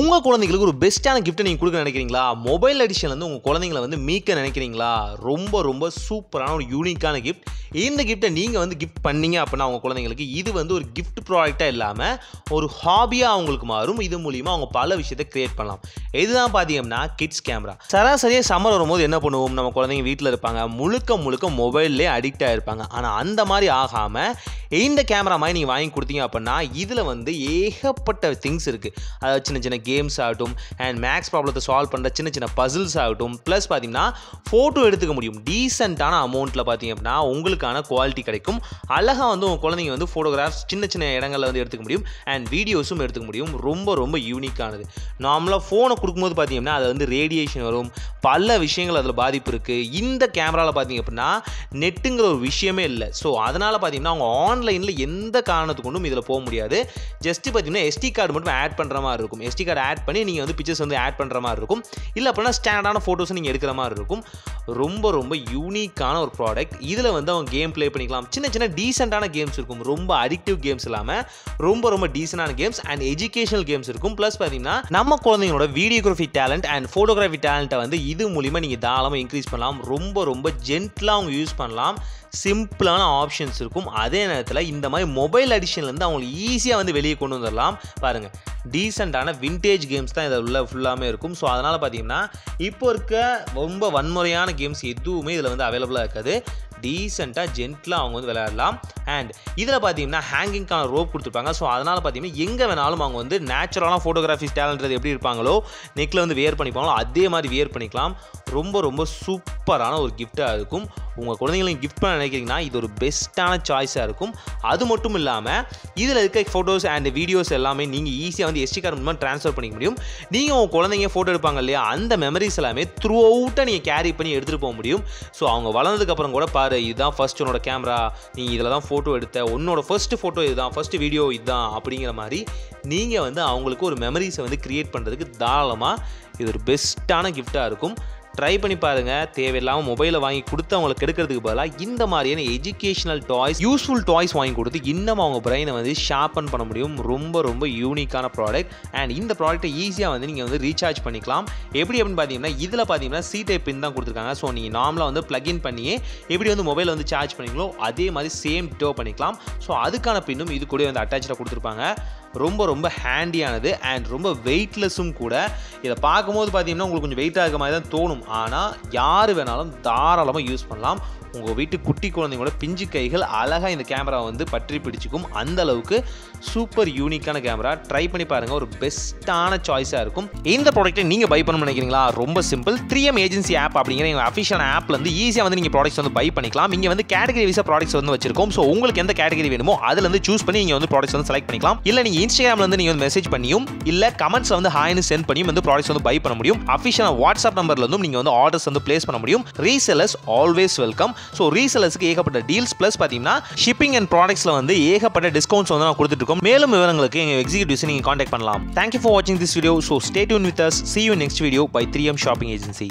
உங்க குழந்தைகளுக்கு ஒரு பெஸ்ட்டான கிஃப்ட் நீங்க கொடுக்க நினைக்கிறீங்களா? மொபைல் எடிஷன்ல இருந்து உங்க குழந்தைகளை வந்து மீட்க நினைக்கிறீங்களா? ரொம்ப சூப்பரான ஒரு யூனிக்கான கிஃப்ட். இந்த கிஃப்ட்டை நீங்க வந்து கிஃப்ட் பண்ணீங்க அப்படின்னா உங்க குழந்தைகளுக்கு இது வந்து ஒரு கிஃப்ட் ப்ராடக்ட்டா இல்லாம ஒரு ஹாபியா அவங்களுக்கு மாறும். இது மூலியமா அவங்க பல விஷயத்தை கிரியேட் பண்ணலாம். இதுதான் பாத்தீங்கன்னா கிட்ஸ் கேமரா. சராசரியா சம்மர் வரும்போது என்ன பண்ணுவோம்? நம்ம குழந்தைங்க வீட்டில் இருப்பாங்க, முழுக்க மொபைல்லே அடிக்ட் ஆயிருப்பாங்க. ஆனா அந்த மாதிரி ஆகாம இந்த கேமரா மாதிரி நீங்க வாங்கி கொடுத்தீங்க அப்படின்னா இதுல வந்து ஏகப்பட்ட திங்ஸ் இருக்கு. அதாவது சின்ன கேம்ஸ் ஆகட்டும் அண்ட் மேக்ஸ் ப்ராப்ளத்தை சால்வ் பண்ணுற சின்ன பசில்ஸ் ஆகட்டும், ப்ளஸ் பார்த்தீங்கன்னா ஃபோட்டோ எடுத்துக்க முடியும். டீசெண்டான அமௌண்ட்டில் பார்த்தீங்க அப்படின்னா உங்களுக்கான குவாலிட்டி கிடைக்கும். அழகாக வந்து உங்கள் குழந்தைங்க வந்து ஃபோட்டோகிராஃப்ஸ் சின்ன இடங்களில் வந்து எடுத்துக்க முடியும் அண்ட் வீடியோஸும் எடுத்துக்க முடியும். ரொம்ப யூனிக்கானது. நார்மலாக ஃபோனை கொடுக்கும்போது பார்த்தீங்கன்னா அது வந்து ரேடியேஷன் வரும், பல விஷயங்கள் அதில் பாதிப்பு இருக்குது. இந்த கேமராவில் பார்த்தீங்க அப்படின்னா நெட்டுங்கிற ஒரு விஷயமே இல்லை. ஸோ அதனால் பார்த்தீங்கன்னா அவங்க ஆன்லைனில் எந்த காரணத்துக்கு கொண்டும் இதில் போக முடியாது. ஜஸ்ட் பார்த்தீங்கன்னா எஸ்டி கார்டு மட்டும் ஆட் பண்ணுற மாதிரி இருக்கும். எஸ்டி கார்டு ஆட் பண்ணி நீங்கள் வந்து பிக்சர்ஸ் வந்து ஆட் பண்ணுற மாதிரி இருக்கும். இல்லை அப்படின்னா ஸ்டாண்டர்டான ஃபோட்டோஸ் நீங்கள் எடுக்கிற மாதிரி இருக்கும். ரொம்ப யூனிக்கான ஒரு ப்ராடக்ட். இதில் வந்து அவங்க கேம் ப்ளே பண்ணிக்கலாம். சின்ன டீசெண்டான கேம்ஸ் இருக்கும். ரொம்ப அடிக்டிவ் கேம்ஸ் இல்லாமல் ரொம்ப டீசெண்டான கேம்ஸ் அண்ட் எஜுகேஷனல் கேம்ஸ் இருக்கும். ப்ளஸ் பார்த்தீங்கன்னா நம்ம குழந்தைங்களோட வீடியோகிராஃபி டேலண்ட் அண்ட் ஃபோட்டோகிராஃபி டேலண்ட்டை வந்து இது மூலிமா நீங்கள் தாராளமாக இன்க்ரீஸ் பண்ணலாம். ரொம்ப ஜென்டிலாக அவங்க யூஸ் பண்ணலாம். சிம்பிளான ஆப்ஷன்ஸ் இருக்கும். அதே நேரத்தில் இந்த மாதிரி மொபைல் எடிஷன்லேருந்து அவங்களுக்கு ஈஸியாக வந்து வெளியே கொண்டு வந்துடலாம். பாருங்கள், டீசெண்டான விண்டேஜ் கேம்ஸ் தான் இதில் உள்ள ஃபுல்லாமே இருக்கும். ஸோ அதனால் பார்த்தீங்கன்னா இப்போ இருக்க ரொம்ப வன்முறையான கேம்ஸ் எதுவுமே இதில் வந்து அவைலபிளாக இருக்காது. டீசெண்டாக ஜென்டிலாக அவங்க வந்து விளையாடலாம். அண்ட் இதில் பார்த்தீங்கன்னா ஹேங்கிங்கான ரோப் கொடுத்துருப்பாங்க. ஸோ அதனால் பார்த்தீங்கன்னா எங்கே வேணாலும் அவங்க வந்து நேச்சுரலான ஃபோட்டோகிராஃபிஸ் டேலண்ட் எப்படி இருப்பாங்களோ நெக்கில் வந்து வியர் பண்ணிப்பாங்களோ அதே மாதிரி வியர் பண்ணிக்கலாம். ரொம்ப சூப்பரான ஒரு கிஃப்டாக இருக்கும். உங்கள் குழந்தைங்களுக்கு கிஃப்ட் பண்ண நினைக்கிறீங்கன்னா இது ஒரு பெஸ்ட்டான சாய்ஸாக இருக்கும். அது மட்டும் இல்லாமல் இதில் இருக்க ஃபோட்டோஸ் அண்ட் வீடியோஸ் எல்லாமே நீங்கள் ஈஸியாக வந்து எஸ்டி கார்டு மூலமாக ட்ரான்ஸ்ஃபர் பண்ணிக்க முடியும். நீங்கள் உங்கள் குழந்தைங்க ஃபோட்டோ எடுப்பாங்க இல்லையா, அந்த மெமரிஸ் எல்லாமே த்ரூ அவுட்டாக நீங்கள் கேரி பண்ணி எடுத்துகிட்டு போக முடியும். ஸோ அவங்க வளர்ந்ததுக்கப்புறம் கூட பாரு, இதுதான் ஃபர்ஸ்ட் உன்னோட கேமரா, நீ இதில் தான் ஃபோட்டோ எடுத்த, உன்னோட ஃபர்ஸ்ட் ஃபோட்டோ இதுதான், ஃபர்ஸ்ட் வீடியோ இதுதான் அப்படிங்கிற மாதிரி நீங்கள் வந்து அவங்களுக்கு ஒரு மெமரிஸை வந்து க்ரியேட் பண்ணுறதுக்கு தாராளமாக இது ஒரு பெஸ்ட்டான கிஃப்டாக இருக்கும். ட்ரை பண்ணி பாருங்கள். தேவையில்லாமல் மொபைலை வாங்கி கொடுத்து அவங்களுக்கு எடுக்கிறதுக்கு பதிலாக இந்த மாதிரியான எஜுகேஷனல் டாய்ஸ், யூஸ்ஃபுல் டாய்ஸ் வாங்கி கொடுத்து இன்னும் அவங்க பிரெயினை வந்து ஷார்பன் பண்ண முடியும். ரொம்ப யூனிக்கான ப்ராடக்ட். அண்ட் இந்த ப்ராடக்ட்டை ஈஸியாக வந்து நீங்கள் வந்து ரீசார்ஜ் பண்ணிக்கலாம். எப்படி அப்படின்னு பார்த்தீங்கன்னா இதில் பார்த்தீங்கன்னா சி டைப் பின் தான் கொடுத்துருக்காங்க. ஸோ நீங்கள் நார்மலாக வந்து ப்ளக்இன் பண்ணியே எப்படி வந்து மொபைலை வந்து சார்ஜ் பண்ணிங்களோ அதே மாதிரி சேம் டிட்டோ பண்ணிக்கலாம். ஸோ அதுக்கான பின்னும் இது கூட வந்து அட்டாச்சாக கொடுத்துருப்பாங்க. ரொம்ப ஹேண்டியானது அண்ட் ரொம்ப வெயிட்லெஸ்ஸும் கூட. இதை பார்க்கும்போது பார்த்தீங்கன்னா உங்களுக்கு கொஞ்சம் வெயிட்டாக இருக்க மாதிரி தான் தோணும். ஆனால் யார் வேணாலும் தாராளமாக யூஸ் பண்ணலாம். உங்கள் வீட்டு குட்டி குழந்தைங்களோட பிஞ்சு கைகள் அழகாக இந்த கேமரா வந்து பற்றி பிடிச்சிக்கும். அந்த அளவுக்கு சூப்பர் யூனிக்கான கேமரா. ட்ரை பண்ணி பாருங்கள். ஒரு பெஸ்ட்டான சாய்ஸாக இருக்கும். இந்த ப்ராடக்ட்டை நீங்கள் பை பண்ண நினைக்கிறீங்களா? ரொம்ப சிம்பிள். 3M ஏஜென்சி ஆப் அப்படிங்கிற எங்கள் அஃபிஷியல் ஆப்பில் வந்து ஈஸியாக வந்து நீங்கள் ப்ராடக்ட்ஸ் வந்து பை பண்ணிக்கலாம். இங்கே வந்து கேட்டகரி வைஸாக ப்ராடக்ட்ஸ் வந்து வச்சிருக்கோம். ஸோ உங்களுக்கு எந்த கேட்டகரி வேணுமோ அதில் வந்து சூஸ் பண்ணி நீங்கள் வந்து ப்ராடக்ட்ஸ் வந்து செலக்ட் பண்ணிக்கலாம். இல்லை நீங்கள் இன்ஸ்டாகிராமில் வந்து நீங்கள் வந்து மெசேஜ் பண்ணியும் இல்லை கமெண்ட்ஸில் வந்து ஹாய்னு சென்ட் பண்ணியும் வந்து ப்ராடக்ட்ஸ் வந்து பை பண்ண முடியும். அஃபிஷியல் வாட்ஸ்அப் நம்பர்ல இருந்தும் நீங்கள் வந்து ஆர்டர்ஸ் வந்து பிளேஸ் பண்ண முடியும். Resellers always welcome. ஸோ ரீசெல்லர்ஸ்க்கு ஏகப்பட்ட டீல்ஸ் ப்ளஸ் பார்த்தீங்கன்னா ஷிப்பிங் அண்ட் ப்ராடக்ட்ஸ்ல வந்து ஏகப்பட்ட டிஸ்கவுண்ட்ஸ் வந்து நான் கொடுத்துட்டு இருக்கோம். மேலும் விவரங்களுக்கு எங்கள் எக்ஸிக்யூட்டிவ்ஸ் நீங்கள் காண்டாக்ட் பண்ணலாம். Thank you for watching this video. So stay tuned with us. See you in next video by 3M Shopping Agency.